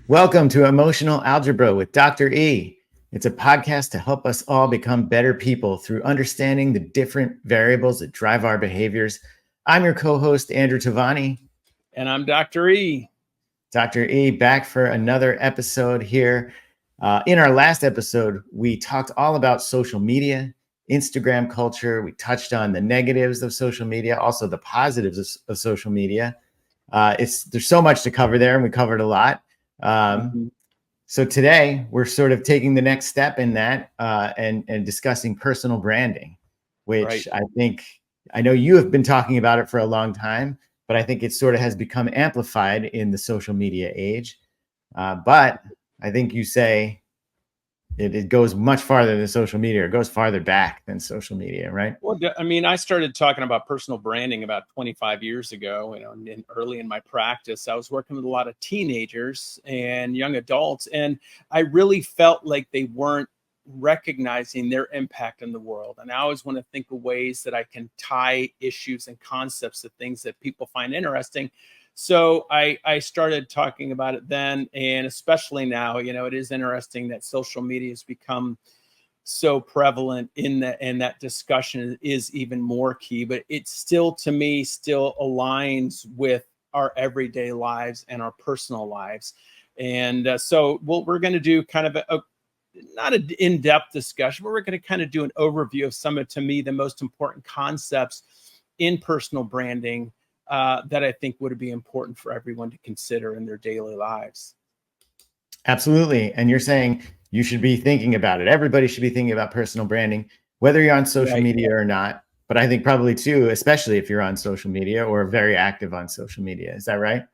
Welcome to Emotional Algebra with Dr. E. It's a podcast to help us all become better people through understanding the different variables that drive our behaviors. I'm your co-host, Andrew Tavani. And I'm Dr. E. Dr. E, back for another episode here. In our last episode, we talked all about social media, Instagram culture. We touched on the negatives of social media, also the positives of social media. There's so much to cover there, and we covered a lot. So today we're sort of taking the next step in that and discussing personal branding, which right. I know you have been talking about it for a long time, but I think it sort of has become amplified in the social media age. But I think you say it goes much farther than social media. It goes farther back than social media, right? Well, I mean, I started talking about personal branding about 25 years ago, and early in my practice, I was working with a lot of teenagers and young adults, and I really felt like they weren't recognizing their impact in the world. And I always want to think of ways that I can tie issues and concepts to things that people find interesting. So I started talking about it then, and especially now, it is interesting that social media has become so prevalent in that discussion is even more key, but it still, to me, still aligns with our everyday lives and our personal lives. And so we're going to do kind of not an in-depth discussion, but we're going to kind of do an overview of some of, to me, the most important concepts in personal branding that I think would be important for everyone to consider in their daily lives. Absolutely. And you're saying you should be thinking about it. Everybody should be thinking about personal branding, whether you're on social media or not. But I think probably too, especially if you're on social media or very active on social media. Is that right?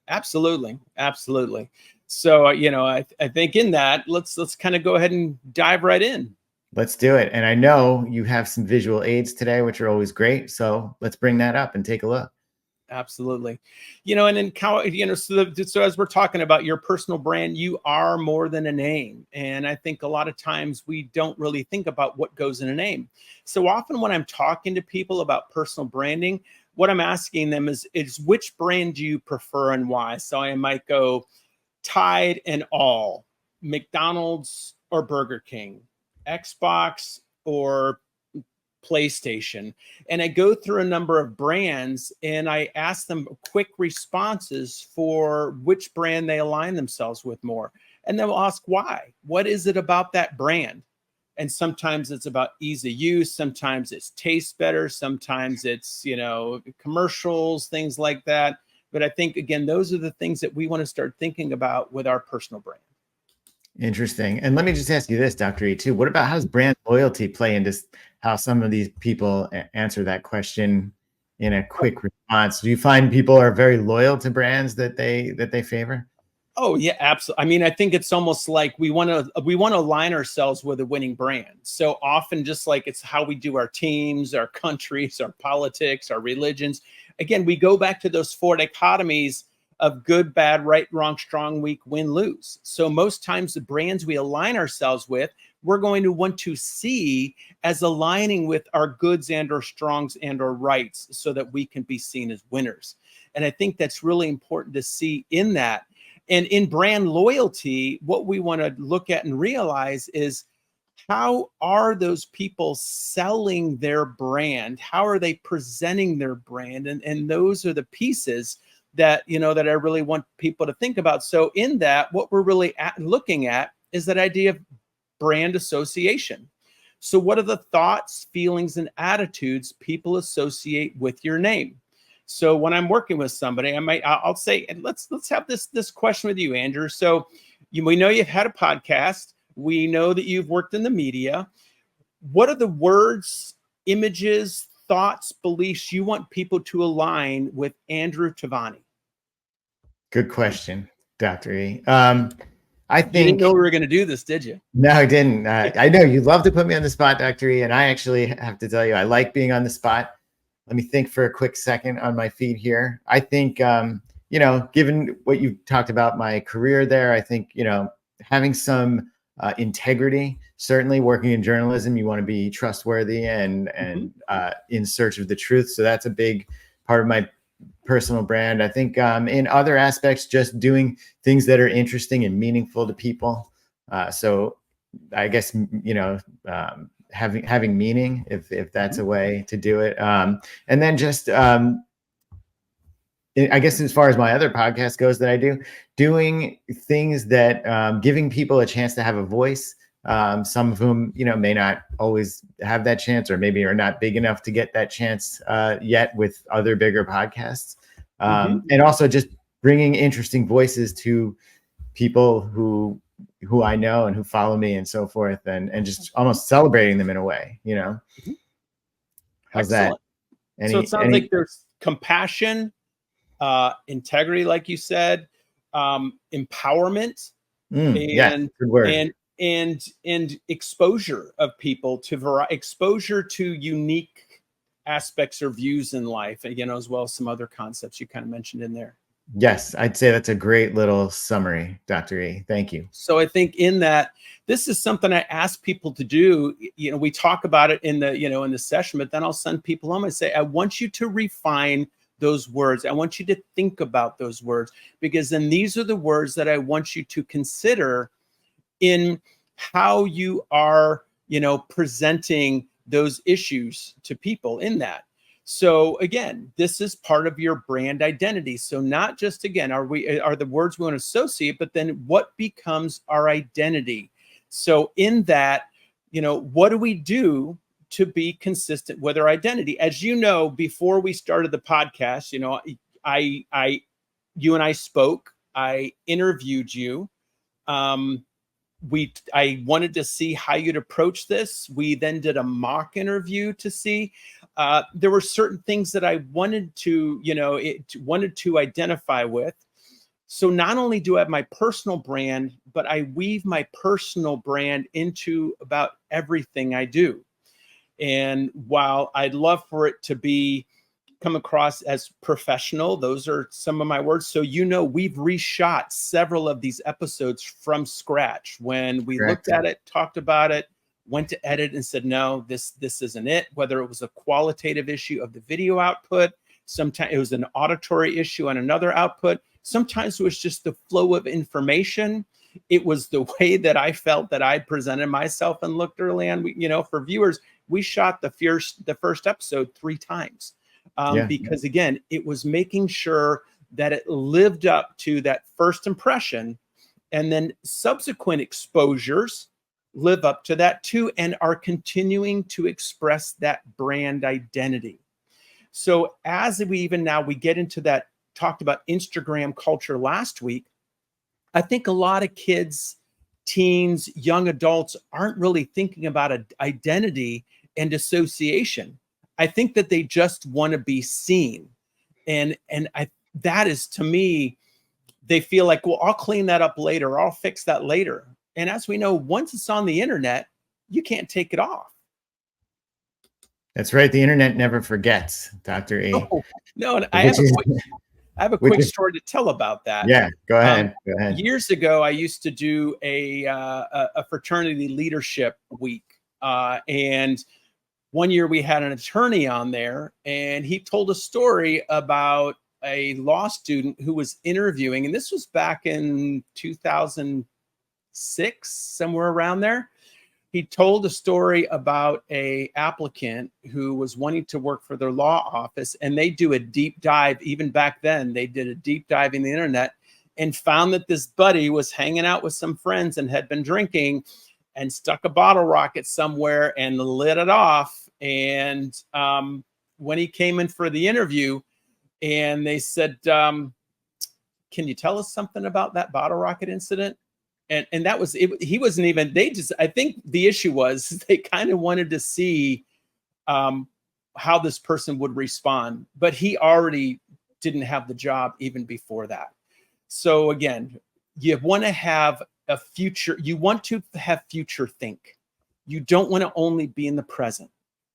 Absolutely. Absolutely. So, I think in that, let's kind of go ahead and dive right in. Let's do it. And I know you have some visual aids today, which are always great. So let's bring that up and take a look. Absolutely. And then, so as we're talking about your personal brand, you are more than a name. And I think a lot of times we don't really think about what goes in a name. So often when I'm talking to people about personal branding, what I'm asking them is which brand do you prefer and why? So I might go Tide and All, McDonald's or Burger King, Xbox or PlayStation. And I go through a number of brands and I ask them quick responses for which brand they align themselves with more. And then we'll ask why. What is it about that brand? And sometimes it's about ease of use. Sometimes it tastes better. Sometimes it's, commercials, things like that. But I think, again, those are the things that we want to start thinking about with our personal brand. Interesting. And let me just ask you this, Dr. E, too. What about how does brand loyalty play into how some of these people answer that question in a quick response? Do you find people are very loyal to brands that they favor? Oh, yeah, absolutely. I mean, I think it's almost like we want to align ourselves with a winning brand. So often, just like it's how we do our teams, our countries, our politics, our religions. Again, we go back to those four dichotomies of good, bad, right, wrong, strong, weak, win, lose. So most times the brands we align ourselves with, we're going to want to see as aligning with our goods and our strongs and our rights so that we can be seen as winners. And I think that's really important to see in that. And in brand loyalty, what we want to look at and realize is how are those people selling their brand? How are they presenting their brand? And those are the pieces that, that I really want people to think about. So in that, what we're really looking at is that idea of brand association. So what are the thoughts, feelings, and attitudes people associate with your name? So when I'm working with somebody, I'll say, and let's have this question with you, Andrew. So we know you've had a podcast. We know that you've worked in the media. What are the words, images, thoughts, beliefs you want people to align with Andrew Tavani? Good question, Dr. E. I think you didn't know we were going to do this, did you? No, I didn't. I know you love to put me on the spot, Dr. E, and I actually have to tell you, I like being on the spot. Let me think for a quick second on my feet here. I think given what you talked about my career there, I think, having some integrity, certainly working in journalism, you want to be trustworthy and in search of the truth. So that's a big part of my personal brand. I think in other aspects, just doing things that are interesting and meaningful to people. So I guess, having meaning, if that's a way to do it. And then just, I guess as far as my other podcast goes that I do, doing things that giving people a chance to have a voice. Some of whom, may not always have that chance, or maybe are not big enough to get that chance yet with other bigger podcasts. And also just bringing interesting voices to people who I know and who follow me and so forth, and just almost celebrating them in a way, How's Excellent. that? So it sounds like there's compassion, integrity, like you said, empowerment, and good word. and exposure of people to exposure to unique aspects or views in life, as well as some other concepts you kind of mentioned in there. Yes, I'd say that's a great little summary, Dr. E. Thank you. So I think in that, this is something I ask people to do. We talk about it in the, in the session, but then I'll send people home and say, I want you to refine those words. I want you to think about those words, because then these are the words that I want you to consider in how you are, presenting those issues to people in that. So again, this is part of your brand identity. So not just, again, are the words we want to associate, but then what becomes our identity? So in that, what do we do to be consistent with our identity? As you know, before we started the podcast, you and I spoke, I interviewed you. I wanted to see how you'd approach this. We then did a mock interview to see. There were certain things that I wanted to, wanted to identify with. So not only do I have my personal brand, but I weave my personal brand into about everything I do. And while I'd love for it to come across as professional, those are some of my words. So, we've reshot several of these episodes from scratch. When we looked at it, talked about it, went to edit and said, no, this isn't it. Whether it was a qualitative issue of the video output, sometimes it was an auditory issue on another output. Sometimes it was just the flow of information. It was the way that I felt that I presented myself and looked early on. For viewers, we shot the first episode 3 times. Because again, it was making sure that it lived up to that first impression, and then subsequent exposures live up to that too, and are continuing to express that brand identity. So as we get into that, talked about Instagram culture last week, I think a lot of kids, teens, young adults aren't really thinking about identity and association. I think that they just want to be seen. And that is, to me, they feel like, well, I'll clean that up later, or I'll fix that later. And as we know, once it's on the internet, you can't take it off. That's right. The internet never forgets, Dr. E. No, and I have a quick story to tell about that. Yeah, go ahead. Years ago, I used to do a fraternity leadership week. And one year we had an attorney on there, and he told a story about a law student who was interviewing, and this was back in 2006, somewhere around there. He told a story about a applicant who was wanting to work for their law office, and they do a deep dive. Even back then, they did a deep dive in the internet and found that this buddy was hanging out with some friends and had been drinking and stuck a bottle rocket somewhere and lit it off. And when he came in for the interview, and they said, can you tell us something about that bottle rocket incident? And that was it. He wasn't even, I think the issue was they kind of wanted to see how this person would respond, but he already didn't have the job even before that. So again, you want to have a future, you want to have future think. You don't want to only be in the present.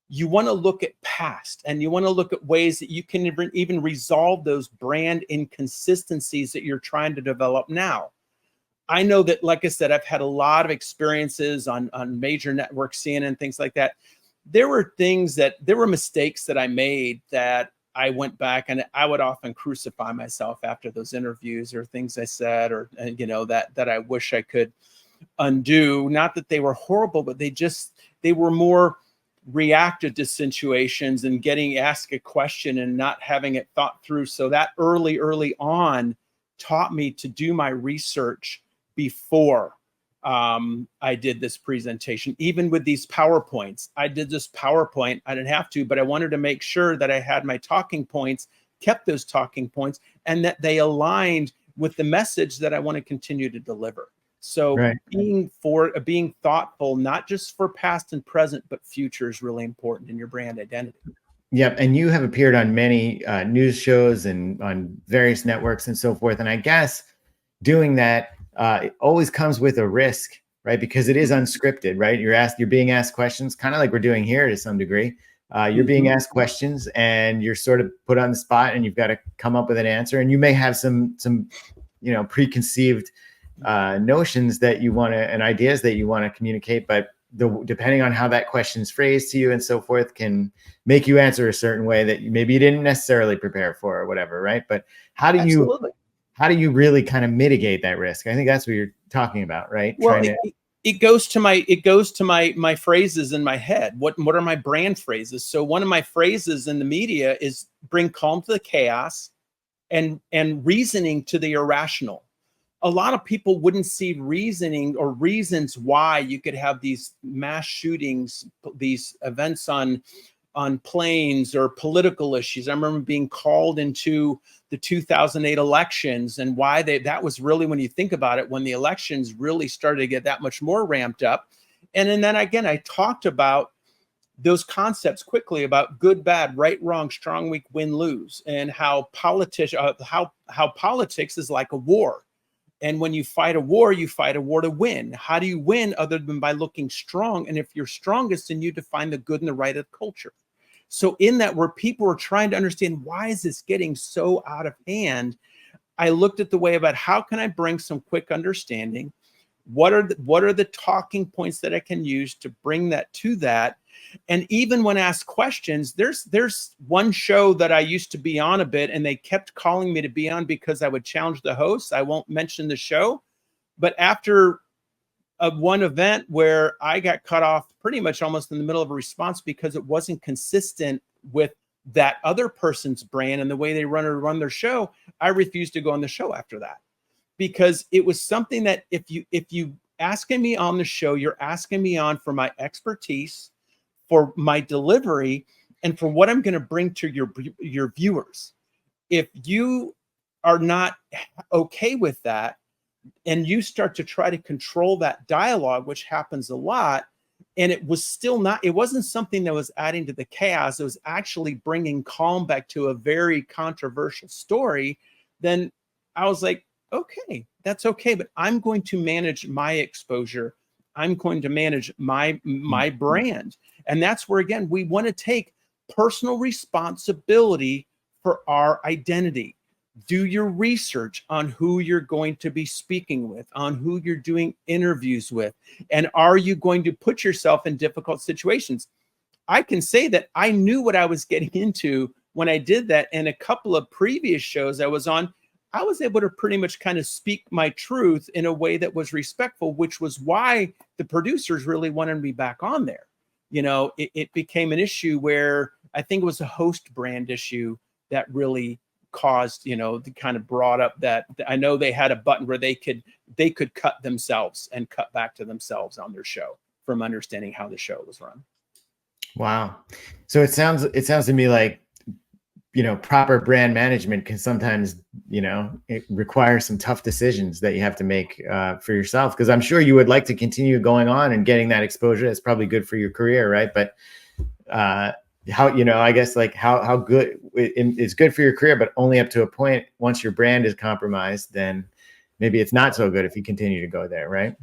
you want to look at past, and you want to look at ways that you can even resolve those brand inconsistencies that you're trying to develop now. I know that, like I said, I've had a lot of experiences on major networks, CNN, things like that. There were mistakes that I made that I went back, and I would often crucify myself after those interviews, or things I said, or that I wish I could undo. Not that they were horrible, but they were more reactive to situations and getting asked a question and not having it thought through. So that early on taught me to do my research before I did this presentation. Even with these PowerPoints, I did this PowerPoint. I didn't have to, but I wanted to make sure that I had my talking points, kept those talking points, and that they aligned with the message that I want to continue to deliver. So Right. being thoughtful, not just for past and present, but future, is really important in your brand identity. Yep. And you have appeared on many news shows and on various networks and so forth. And I guess doing that it always comes with a risk, right? Because it is unscripted, right? You're being asked questions, kind of like we're doing here to some degree. You're being asked questions, and you're sort of put on the spot, and you've got to come up with an answer. And you may have some preconceived notions that you want to, and ideas that you want to communicate, but depending on how that question is phrased to you and so forth, can make you answer a certain way that maybe you didn't necessarily prepare for or whatever, right? But how do you really kind of mitigate that risk? I think that's what you're talking about, right? Well, it goes to my phrases in my head. What are my brand phrases? So one of my phrases in the media is bring calm to the chaos and reasoning to the irrational. A lot of people wouldn't see reasoning or reasons why you could have these mass shootings, these events on planes, or political issues. I remember being called into the 2008 elections, and why that was really, when you think about it, when the elections really started to get that much more ramped up. And then again, I talked about those concepts quickly about good, bad, right, wrong, strong, weak, win, lose, and how politics is like a war. And when you fight a war to win. How do you win other than by looking strong? And if you're strongest, then you define the good and the right of culture. So in that, where people are trying to understand, why is this getting so out of hand? I looked at the way about, how can I bring some quick understanding? What are the talking points that I can use to bring that to that? And even when asked questions, there's one show that I used to be on a bit, and they kept calling me to be on because I would challenge the hosts. I won't mention the show, but after one event where I got cut off pretty much almost in the middle of a response because it wasn't consistent with that other person's brand and the way they run their show, I refused to go on the show after that, because it was something that if you asking me on the show, you're asking me on for my expertise, for my delivery, and for what I'm going to bring to your viewers. If you are not okay with that, and you start to try to control that dialogue, which happens a lot, and it wasn't something that was adding to the chaos, it was actually bringing calm back to a very controversial story, then I was like, okay, that's okay, but I'm going to manage my exposure. I'm going to manage my brand. And that's where, again, we want to take personal responsibility for our identity. Do your research on who you're going to be speaking with, on who you're doing interviews with, and are you going to put yourself in difficult situations? I can say that I knew what I was getting into when I did that. And a couple of previous shows I was on, I was able to pretty much kind of speak my truth in a way that was respectful, which was why the producers really wanted me back on there. It became an issue where I think it was a host brand issue that really caused, the kind of brought up that I know they had a button where they could cut themselves and cut back to themselves on their show from understanding how the show was run. Wow. So it sounds to me like, proper brand management can sometimes, it requires some tough decisions that you have to make for yourself, because I'm sure you would like to continue going on and getting that exposure. It's probably good for your career, right? But how, I guess, like how good it's good for your career, but only up to a point. Once your brand is compromised, then maybe it's not so good if you continue to go there, right?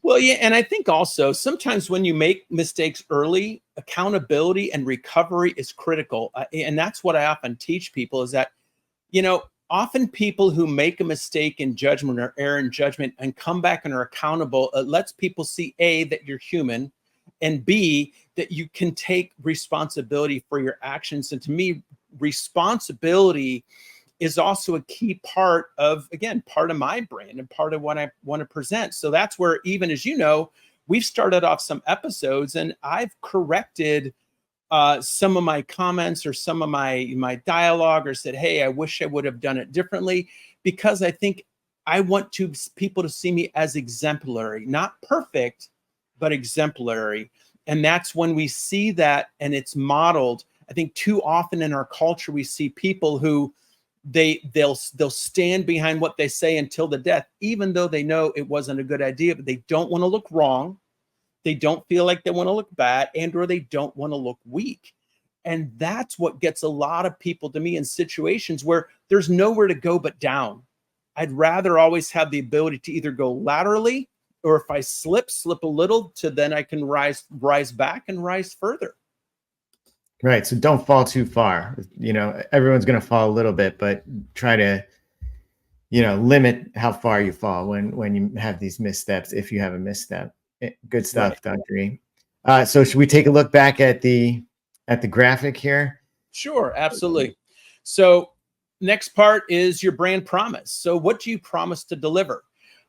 Well, yeah, and I think also sometimes when you make mistakes early, accountability and recovery is critical. And that's what I often teach people is that, often people who make a mistake in judgment or error in judgment and come back and are accountable, it lets people see A, that you're human, and B, that you can take responsibility for your actions. And to me, responsibility is also a key part of, again, part of my brand and part of what I want to present. So that's where, even as you know, we've started off some episodes and I've corrected some of my comments or some of my dialogue, or said, hey, I wish I would have done it differently, because I think I want people to see me as exemplary, not perfect, but exemplary. And that's when we see that and it's modeled. I think too often in our culture, we see people who they'll stand behind what they say until the death, even though they know it wasn't a good idea, but they don't want to look wrong. They don't feel like they want to look bad, and or they don't want to look weak. And that's what gets a lot of people to me in situations where there's nowhere to go but down. I'd rather always have the ability to either go laterally, or if I slip a little, to then I can rise back and rise further. Right. So don't fall too far. Everyone's going to fall a little bit, but try to, limit how far you fall when you have these missteps, if you have a misstep. Good stuff, Right. Dr. E. So should we take a look back at the graphic here? Sure, absolutely. So next part is your brand promise. So what do you promise to deliver?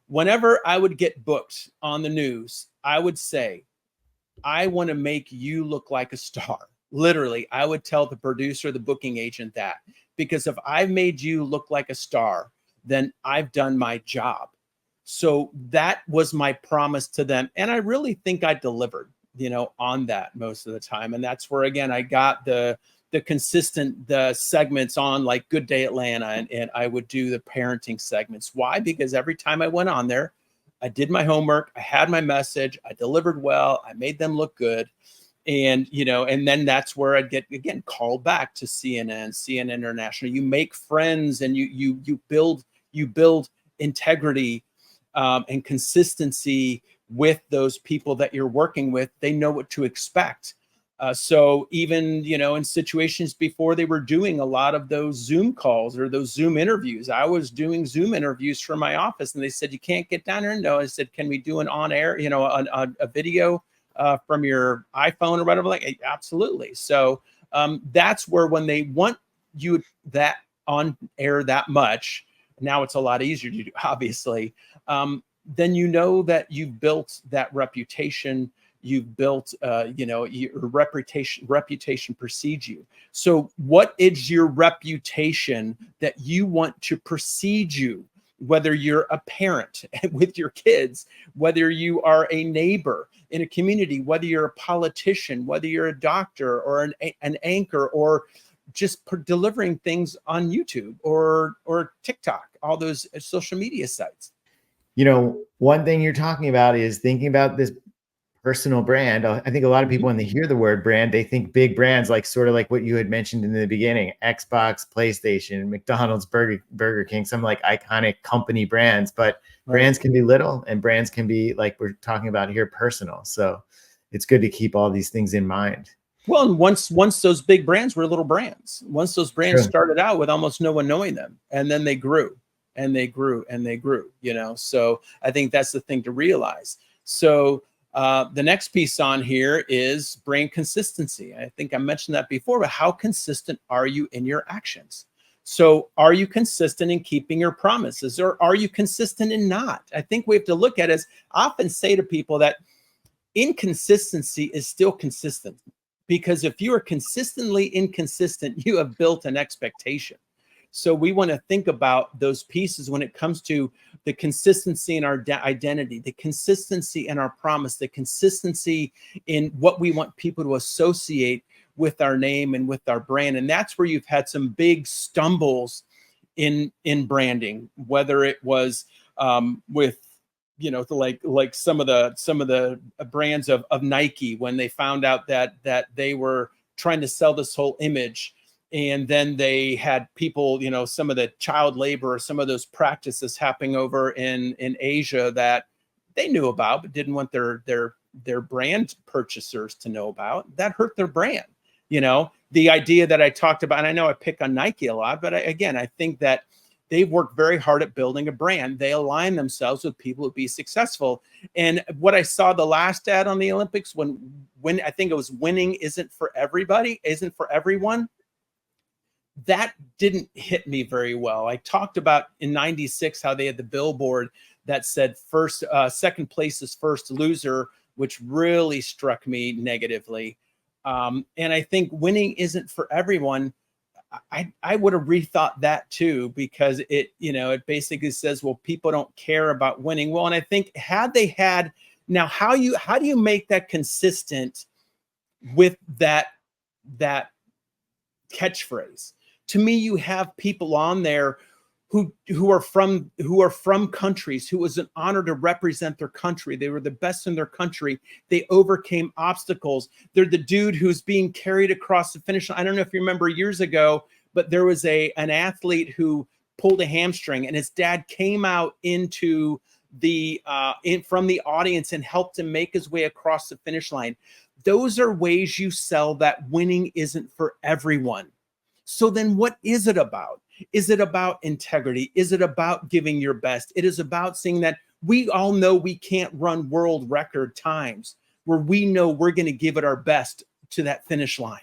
Whenever I would get booked on the news, I would say, I want to make you look like a star. Literally, I would tell the producer, the booking agent that, because if I've made you look like a star, then I've done my job. So that was my promise to them. And I really think I delivered, on that most of the time. And that's where, again, I got the consistent segments on, like Good Day Atlanta, and I would do the parenting segments. Why? Because every time I went on there, I did my homework, I had my message, I delivered well, I made them look good. And, and then that's where I'd get, again, called back to CNN International. You make friends and you build integrity and consistency with those people that you're working with. They know what to expect. So even, in situations before they were doing a lot of those Zoom calls or those Zoom interviews, I was doing Zoom interviews from my office, and they said, you can't get down there. No, I said, can we do an on air, a video from your iPhone or whatever? Like, absolutely. So that's where, when they want you that on air that much, now it's a lot easier to do, obviously. Then that you've built that reputation. You've built, your reputation precedes you. So what is your reputation that you want to precede you? Whether you're a parent with your kids, whether you are a neighbor in a community, whether you're a politician, whether you're a doctor or an anchor, or just delivering things on YouTube or TikTok, all those social media sites. One thing you're talking about is thinking about this personal brand. I think a lot of people, when they hear the word brand, they think big brands, like sort of like what you had mentioned in the beginning, Xbox, PlayStation, McDonald's, Burger King, some like iconic company brands. But brands can be little, and brands can be, like we're talking about here, personal. So it's good to keep all these things in mind. Well, and once those big brands were little brands. Once those brands started out with almost no one knowing them, and then they grew and they grew and they grew, So I think that's the thing to realize. So the next piece on here is brand consistency. I think I mentioned that before, but how consistent are you in your actions? So are you consistent in keeping your promises, or are you consistent in not? I think we have to look at it, as I often say to people, that inconsistency is still consistent, because if you are consistently inconsistent, you have built an expectation. So we want to think about those pieces when it comes to the consistency in our identity, the consistency in our promise, the consistency in what we want people to associate with our name and with our brand. And that's where you've had some big stumbles in branding, whether it was with, like some of the brands of Nike, when they found out that they were trying to sell this whole image. And then they had people, some of the child labor, some of those practices happening over in Asia, that they knew about, but didn't want their brand purchasers to know about. That hurt their brand. The idea that I talked about, and I know I pick on Nike a lot, but I think that they've worked very hard at building a brand. They align themselves with people who be successful. And what I saw the last ad on the Olympics, when I think it was winning isn't for everybody, isn't for everyone, that didn't hit me very well. I talked about in '96 how they had the billboard that said second place is first loser, which really struck me negatively. And I think winning isn't for everyone. I would have rethought that too, because it basically says, well, people don't care about winning. Well, and I think had they had, now how do you make that consistent with that catchphrase? To me, you have people on there who are from countries who was an honor to represent their country. They were the best in their country. They overcame obstacles. They're the dude who's being carried across the finish line. I don't know if you remember years ago, but there was an athlete who pulled a hamstring, and his dad came out into from the audience and helped him make his way across the finish line. Those are ways you sell that winning isn't for everyone. So then what is it about? Is it about integrity? Is it about giving your best? It is about seeing that we all know we can't run world record times, where we know we're going to give it our best to that finish line.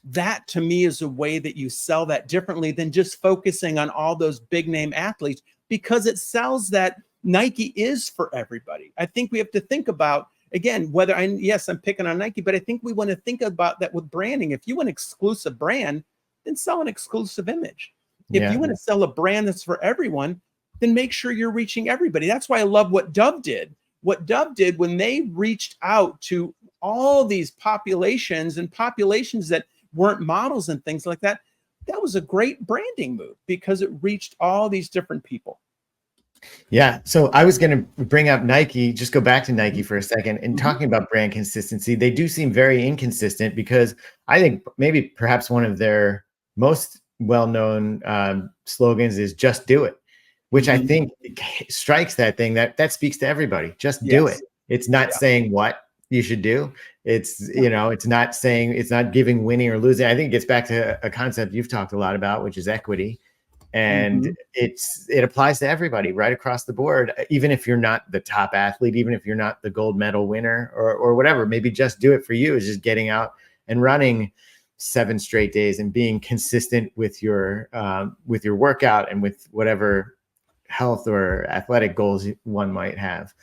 That to me is a way that you sell that differently than just focusing on all those big name athletes, because it sells that Nike is for everybody. I think we have to think about, again, yes, I'm picking on Nike, but I think we want to think about that with branding. If you want an exclusive brand, then sell an exclusive image. If you want to sell a brand that's for everyone, then make sure you're reaching everybody. That's why I love what Dove did. What Dove did when they reached out to all these populations that weren't models and things like that, that was a great branding move because it reached all these different people. Yeah. So I was going to bring up Nike, just go back to Nike for a second, and talking about brand consistency. They do seem very inconsistent, because I think maybe perhaps one of their most well-known slogans is "just do it," which I think strikes that thing that speaks to everybody. Just do it. It's not saying what you should do. It's, it's not saying, it's not giving winning or losing. I think it gets back to a concept you've talked a lot about, which is equity. And it applies to everybody right across the board. Even if you're not the top athlete, even if you're not the gold medal winner or whatever, maybe just do it for you is just getting out and running 7 straight days and being consistent with your workout and with whatever health or athletic goals one might have.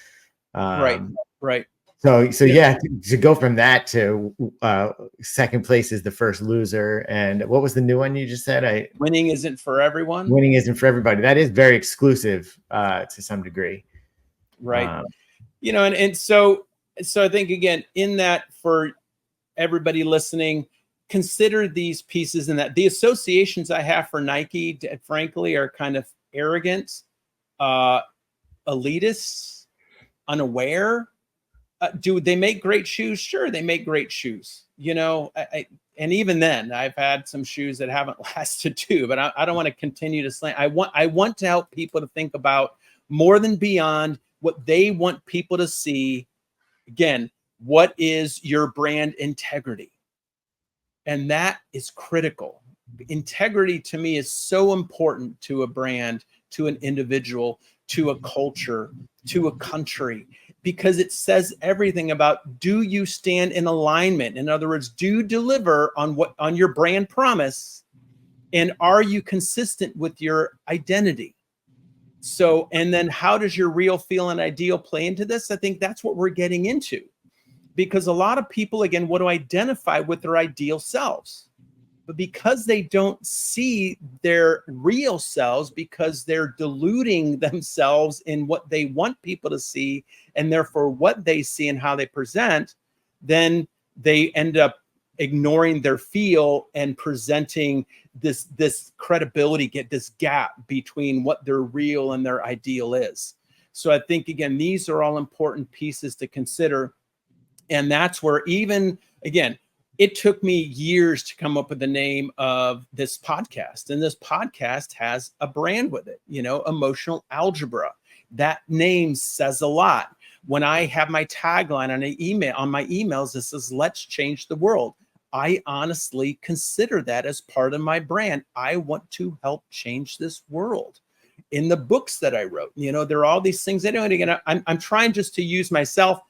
Right. So yeah, to go from that to second place is the first loser. And what was the new one you just said? Winning isn't for everyone. Winning isn't for everybody. That is very exclusive to some degree. Right. And so I think, again, in that, for everybody listening, consider these pieces, and that the associations I have for Nike, frankly, are kind of arrogant, elitist, unaware. Do they make great shoes? Sure, they make great shoes. And even then, I've had some shoes that haven't lasted too. But I don't want to continue to slant. I want to help people to think about more than beyond what they want people to see. Again, what is your brand integrity? And that is critical. Integrity to me is so important to a brand, to an individual, to a culture, to a country, because it says everything about, do you stand in alignment? In other words, do you deliver on your brand promise, and are you consistent with your identity? So, and then how does your real, feel, and ideal play into this? I think that's what we're getting into, because a lot of people, again, want to identify with their ideal selves. But because they don't see their real selves, because they're deluding themselves in what they want people to see, and therefore what they see and how they present, then they end up ignoring their feel and presenting this credibility, get this gap between what their real and their ideal is. So I think, again, these are all important pieces to consider. And that's where, even, again, it took me years to come up with the name of this podcast. And this podcast has a brand with it, Emotional Algebra. That name says a lot. When I have my tagline on an email, on my emails, it says, let's change the world. I honestly consider that as part of my brand. I want to help change this world. In the books that I wrote, there are all these things I do. And again, I'm trying just to use myself,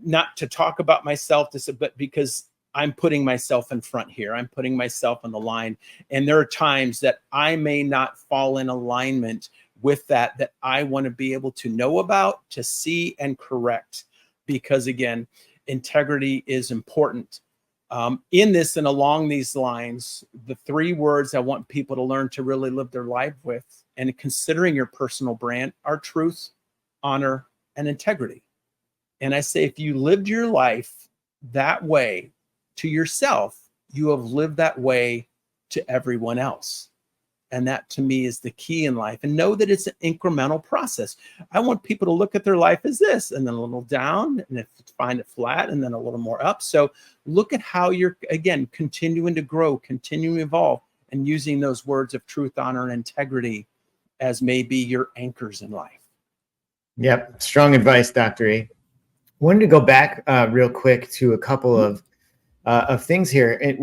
not to talk about myself, but because I'm putting myself in front here. I'm putting myself on the line. And there are times that I may not fall in alignment with that I want to be able to know about, to see and correct. Because again, integrity is important. In this and along these lines, the 3 words I want people to learn to really live their life with, and considering your personal brand, are truth, honor, and integrity. And I say, if you lived your life that way to yourself, you have lived that way to everyone else. And that to me is the key in life. And know that it's an incremental process. I want people to look at their life as this, and then a little down, and if find it flat, and then a little more up. So look at how you're, again, continuing to grow, continuing to evolve, and using those words of truth, honor, and integrity as maybe your anchors in life. Yep. Strong advice, Dr. E. Wanted to go back real quick to a couple of things here,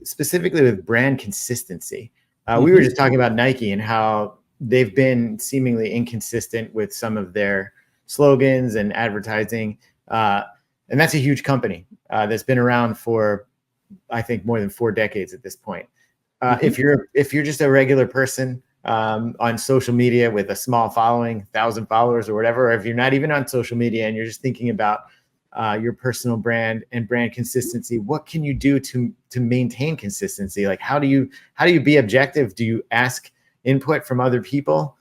specifically with brand consistency. We were just talking about Nike and how they've been seemingly inconsistent with some of their slogans and advertising. And that's a huge company that's been around for, I think, more than 4 decades at this point. If you're just a regular person on social media with a small following, 1,000 followers or whatever, or if you're not even on social media and you're just thinking about your personal brand and brand consistency, what can you do to maintain consistency? Like, how do you be objective? Do you ask input from other people?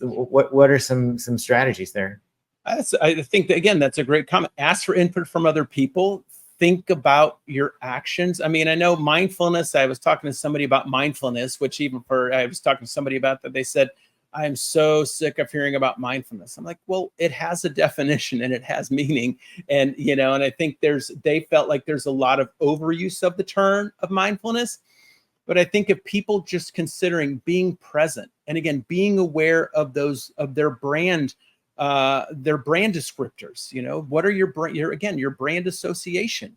What are some strategies there? I think that, again, that's a great comment. Ask for input from other people. Think about your actions. I mean, I know mindfulness. I was talking to somebody about mindfulness, which I was talking to somebody about that. They said, I'm so sick of hearing about mindfulness. I'm like, well, it has a definition and it has meaning. And, and I think they felt like there's a lot of overuse of the term of mindfulness. But I think if people just considering being present, and again, being aware of their brand descriptors, what are your brand association?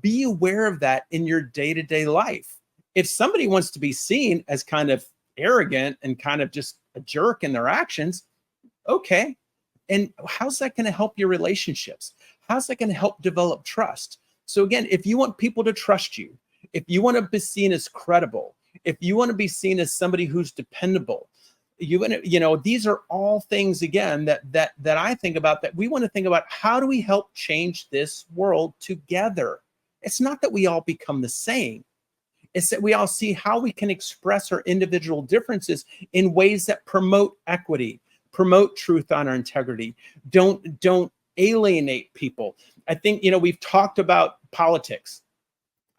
Be aware of that in your day-to-day life. If somebody wants to be seen as kind of arrogant and kind of just a jerk in their actions, okay. And how's that going to help your relationships? How's that going to help develop trust? So again, if you want people to trust you, if you want to be seen as credible, if you want to be seen as somebody who's dependable, these are all things, again, that I think about, that we want to think about. How do we help change this world together? It's not that we all become the same. It's that we all see how we can express our individual differences in ways that promote equity, promote truth, honor, integrity. Don't alienate people. I think, we've talked about politics.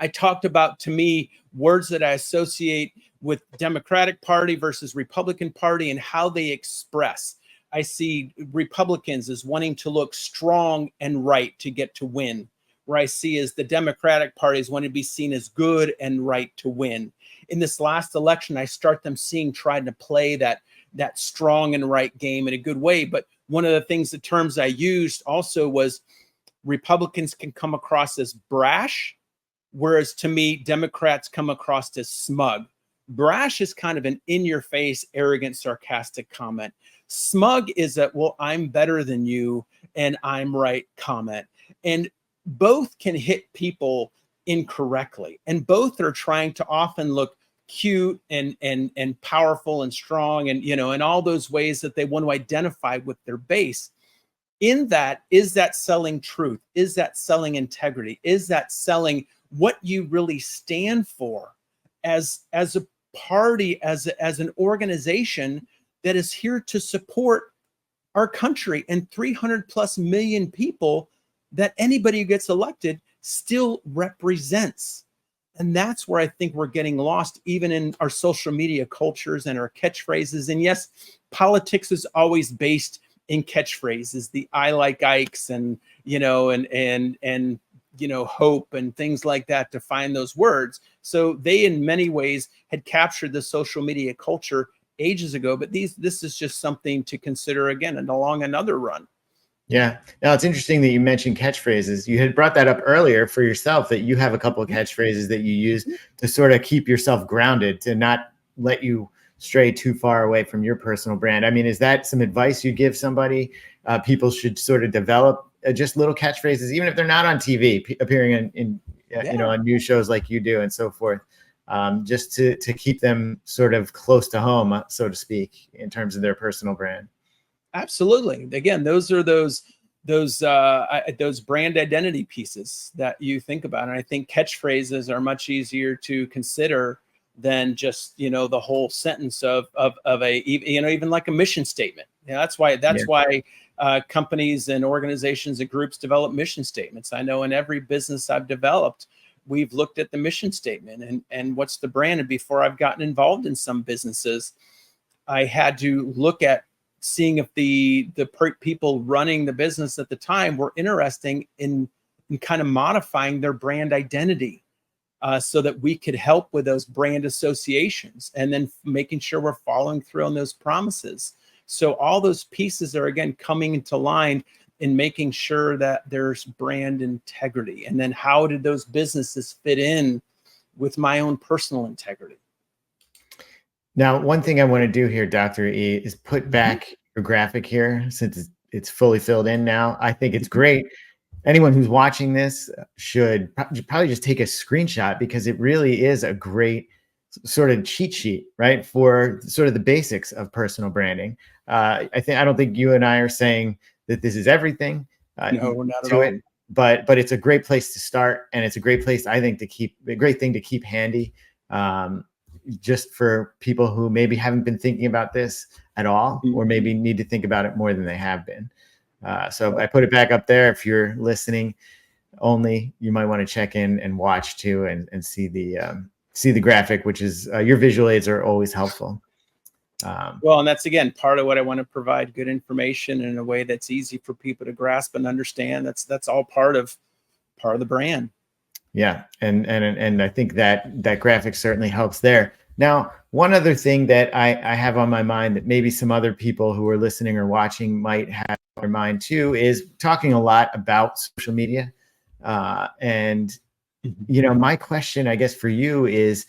I talked about, to me, words that I associate with Democratic Party versus Republican Party and how they express. I see Republicans as wanting to look strong and right to get to win, where I see as the Democratic Party is wanting to be seen as good and right to win. In this last election, I start them trying to play that strong and right game in a good way. But one of the terms I used also was, Republicans can come across as brash, whereas to me, Democrats come across as smug. Brash is kind of an in-your-face, arrogant, sarcastic comment. Smug is a, well, I'm better than you and I'm right comment. And both can hit people incorrectly. And both are trying to often look cute and powerful and strong, and in all those ways that they want to identify with their base. In that, is that selling truth? Is that selling integrity? Is that selling what you really stand for as a party, as an organization that is here to support our country and 300 plus million people that anybody who gets elected still represents? And that's where I think we're getting lost, even in our social media cultures and our catchphrases. And yes, politics is always based in catchphrases, the I like Ikes and, hope and things like that, to find those words. So they, in many ways, had captured the social media culture ages ago, but this is just something to consider again and along another run. Yeah. Now it's interesting that you mentioned catchphrases. You had brought that up earlier for yourself, that you have a couple of catchphrases that you use to sort of keep yourself grounded, to not let you stray too far away from your personal brand. I mean, is that some advice you give somebody? People should sort of develop just little catchphrases, even if they're not on TV, appearing in you know, on news shows like you do and so forth, just to keep them sort of close to home, so to speak, in terms of their personal brand. Absolutely. Again, those are those brand identity pieces that you think about, and I think catchphrases are much easier to consider than just, you know, the whole sentence of a, you know, even like a mission statement. Yeah, that's why companies and organizations and groups develop mission statements. I know in every business I've developed, we've looked at the mission statement and what's the brand. And before I've gotten involved in some businesses, I had to look at seeing if the people running the business at the time were interesting in kind of modifying their brand identity, so that we could help with those brand associations, and then making sure we're following through on those promises. So all those pieces are, again, coming into line in making sure that there's brand integrity. And then how did those businesses fit in with my own personal integrity? Now, one thing I want to do here, Dr. E, is put back your graphic here, since it's fully filled in now. I think it's great. Anyone who's watching this should probably just take a screenshot, because it really is a great sort of cheat sheet, right, for sort of the basics of personal branding. I don't think you and I are saying that this is everything No, not at to all. it, but it's a great place to start, and it's a great place, I think, a great thing to keep handy, just for people who maybe haven't been thinking about this at all, or maybe need to think about it more than they have been. So I put it back up there. If you're listening only, you might want to check in and watch too, and see the graphic, which is your visual aids are always helpful. Well, and that's, again, part of what I want to provide: good information in a way that's easy for people to grasp and understand. That's all part of the brand. Yeah, and I think that graphic certainly helps there. Now, one other thing that I have on my mind that maybe some other people who are listening or watching might have on their mind too, is talking a lot about social media. And, you know, my question, I guess, for you is,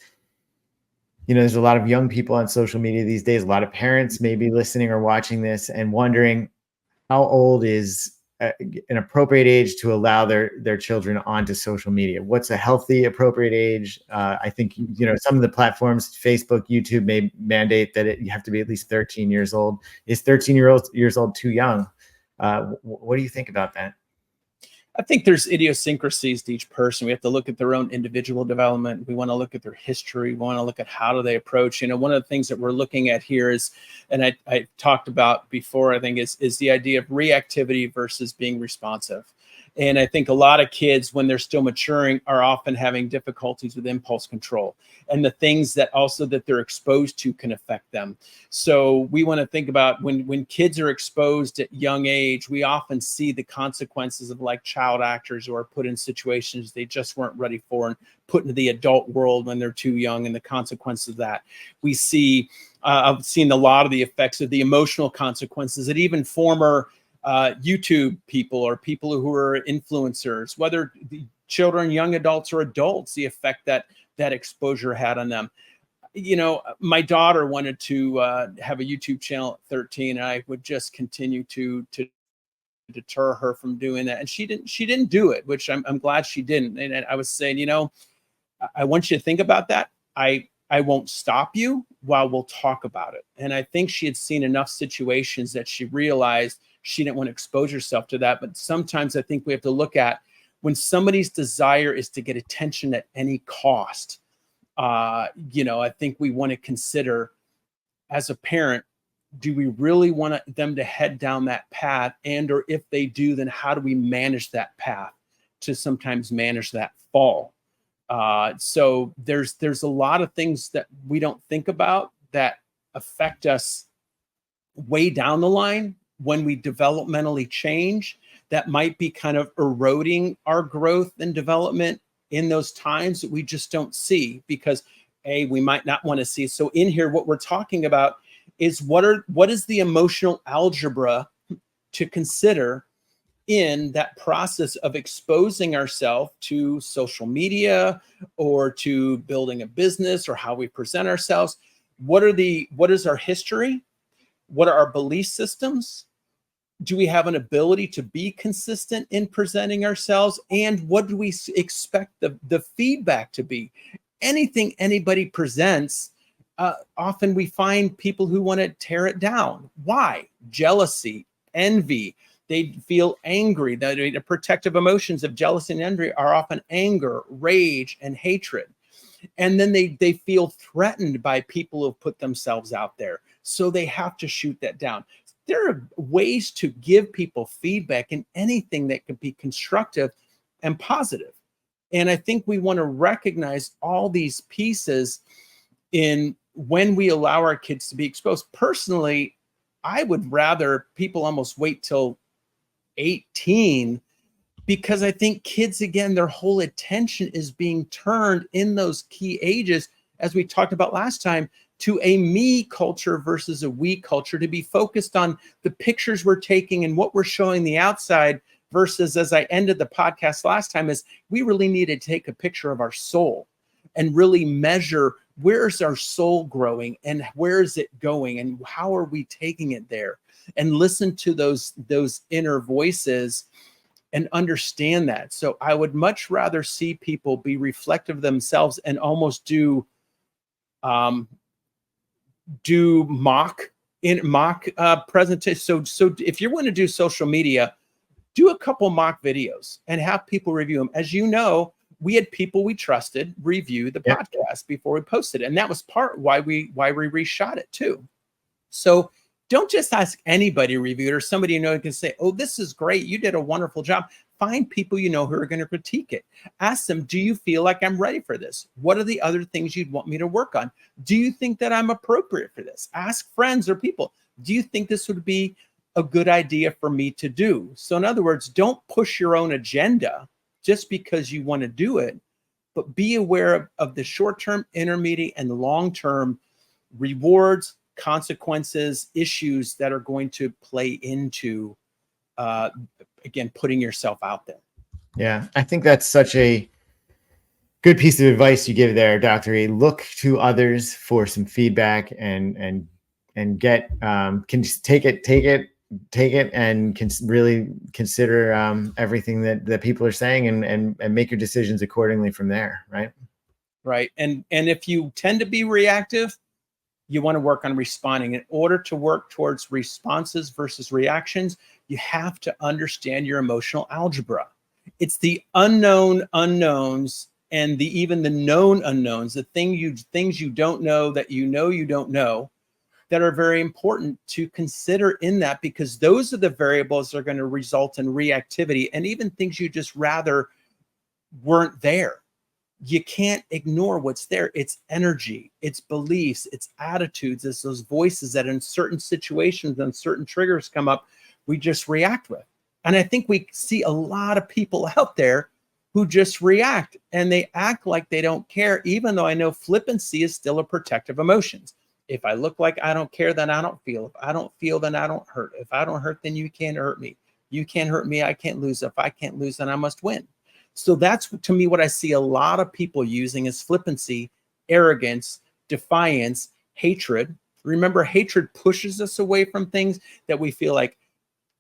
you know, there's a lot of young people on social media these days, a lot of parents maybe listening or watching this and wondering, how old is an appropriate age to allow their children onto social media? What's a healthy, appropriate age? I think, you know, some of the platforms, Facebook, YouTube, may mandate that you have to be at least 13 years old. Is 13 years old too young? What do you think about that? I think there's idiosyncrasies to each person. We have to look at their own individual development. We want to look at their history. We want to look at how do they approach. You know, one of the things that we're looking at here is, and I talked about before, I think, is the idea of reactivity versus being responsive. And I think a lot of kids, when they're still maturing, are often having difficulties with impulse control, and the things that also that they're exposed to can affect them. So we want to think about when kids are exposed at young age, we often see the consequences of, like, child actors who are put in situations they just weren't ready for and put into the adult world when they're too young, and the consequences of that. We see, I've seen a lot of the effects of the emotional consequences that even former YouTube people or people who are influencers, whether the children, young adults, or adults, the effect that exposure had on them. You know, my daughter wanted to have a YouTube channel at 13, and I would just continue to deter her from doing that, and she didn't do it, which I'm glad she didn't. And I was saying, you know, I want you to think about that. I won't stop you while we'll talk about it. And I think she had seen enough situations that she realized she didn't want to expose herself to that. But sometimes I think we have to look at, when somebody's desire is to get attention at any cost, you know, I think we want to consider, as a parent, do we really want them to head down that path? And or if they do, then how do we manage that path to sometimes manage that fall? So there's a lot of things that we don't think about that affect us way down the line when we developmentally change, that might be kind of eroding our growth and development in those times that we just don't see, because we might not want to see. So in here, what we're talking about is what is the emotional algebra to consider in that process of exposing ourselves to social media or to building a business or how we present ourselves, what is our history? What are our belief systems? Do we have an ability to be consistent in presenting ourselves? And what do we expect the feedback to be? Anything anybody presents, often we find people who want to tear it down. Why? Jealousy, envy. They feel angry. The protective emotions of jealousy and envy are often anger, rage, and hatred. And then they feel threatened by people who have put themselves out there. So they have to shoot that down. There are ways to give people feedback in anything that can be constructive and positive. And I think we want to recognize all these pieces in when we allow our kids to be exposed. Personally, I would rather people almost wait till 18, because I think kids, again, their whole attention is being turned in those key ages, as we talked about last time, to a me culture versus a we culture, to be focused on the pictures we're taking and what we're showing the outside, versus, as I ended the podcast last time, is we really need to take a picture of our soul and really measure where's our soul growing and where is it going and how are we taking it there, and listen to those inner voices and understand that. So I would much rather see people be reflective of themselves and almost do mock presentation. So if you're going to do social media, do a couple mock videos and have people review them. As you know, we had people we trusted review the podcast before we posted it, and that was part why we reshot it too. So don't just ask anybody to review it, or somebody you know can say, oh, this is great, you did a wonderful job. Find people you know who are going to critique it. Ask them, do you feel like I'm ready for this? What are the other things you'd want me to work on? Do you think that I'm appropriate for this? Ask friends or people, do you think this would be a good idea for me to do? So in other words, don't push your own agenda just because you want to do it, but be aware of the short-term, intermediate, and long-term rewards, consequences, issues that are going to play into, again, putting yourself out there. Yeah, I think that's such a good piece of advice you give there, Dr. E. Look to others for some feedback and get can just take it and can really consider everything that people are saying and make your decisions accordingly from there, right? Right. And if you tend to be reactive, you want to work on responding. In order to work towards responses versus reactions, you have to understand your emotional algebra. It's the unknown unknowns and even the known unknowns, the things you don't know that you don't know, that are very important to consider in that, because those are the variables that are going to result in reactivity and even things you just rather weren't there. You can't ignore what's there. It's energy, it's beliefs, it's attitudes, it's those voices that in certain situations and certain triggers come up, we just react with. And I think we see a lot of people out there who just react and they act like they don't care, even though I know flippancy is still a protective emotion. If I look like I don't care, then I don't feel. If I don't feel, then I don't hurt. If I don't hurt, then you can't hurt me. You can't hurt me, I can't lose. If I can't lose, then I must win. So that's, to me, what I see a lot of people using is flippancy, arrogance, defiance, hatred. Remember, hatred pushes us away from things that we feel like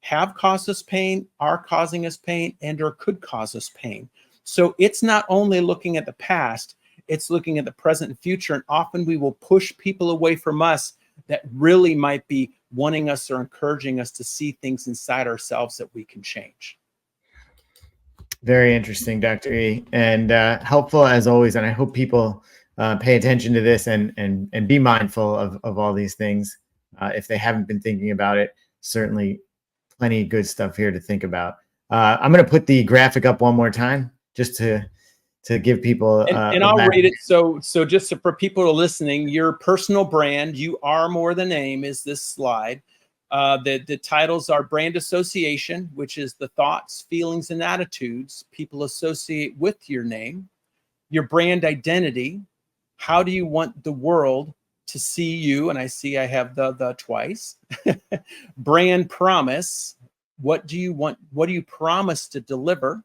have caused us pain, are causing us pain, and or could cause us pain. So it's not only looking at the past, it's looking at the present and future. And often we will push people away from us that really might be wanting us or encouraging us to see things inside ourselves that we can change. Very interesting, Dr. E, and helpful as always. And I hope people pay attention to this and be mindful of all these things. If they haven't been thinking about it, certainly plenty of good stuff here to think about. I'm going to put the graphic up one more time just to give people and I'll read it. So just for people who are listening, your personal brand, you are more than name, is this slide. The titles are brand association, which is the thoughts, feelings, and attitudes people associate with your name. Your brand identity, how do you want the world to see you? And I see I have the twice. Brand promise, What do you want? What do you promise to deliver?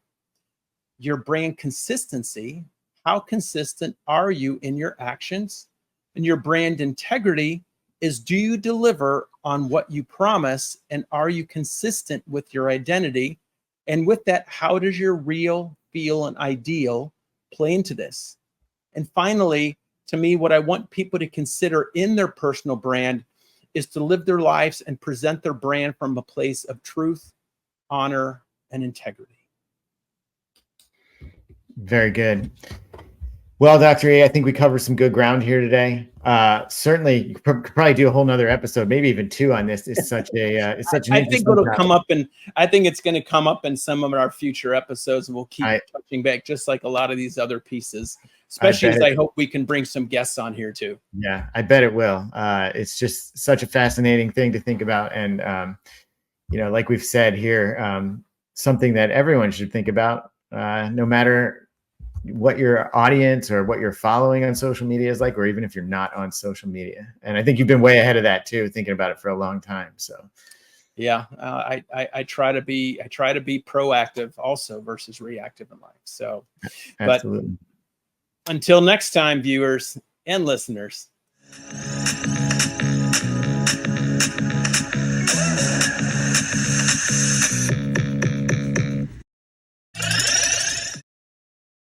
Your brand consistency. How consistent are you in your actions? And your brand integrity is, do you deliver on what you promise? And are you consistent with your identity? And with that, how does your real, feel, and ideal play into this? And finally, to me, what I want people to consider in their personal brand is to live their lives and present their brand from a place of truth, honor, and integrity. Very good. Well, Dr. A, I think we covered some good ground here today. Certainly, you could probably do a whole nother episode, maybe even two on this. It's such an I think it'll come up, and I think it's going to come up in some of our future episodes, and we'll keep touching back, just like a lot of these other pieces. Especially as I hope we can bring some guests on here too. Yeah, I bet it will. It's just such a fascinating thing to think about, and like we've said here, something that everyone should think about, no matter what your audience or what you're following on social media is like, or even if you're not on social media. And I think you've been way ahead of that too, thinking about it for a long time. So yeah, I try to be proactive also versus reactive in life. So absolutely. But until next time, viewers and listeners.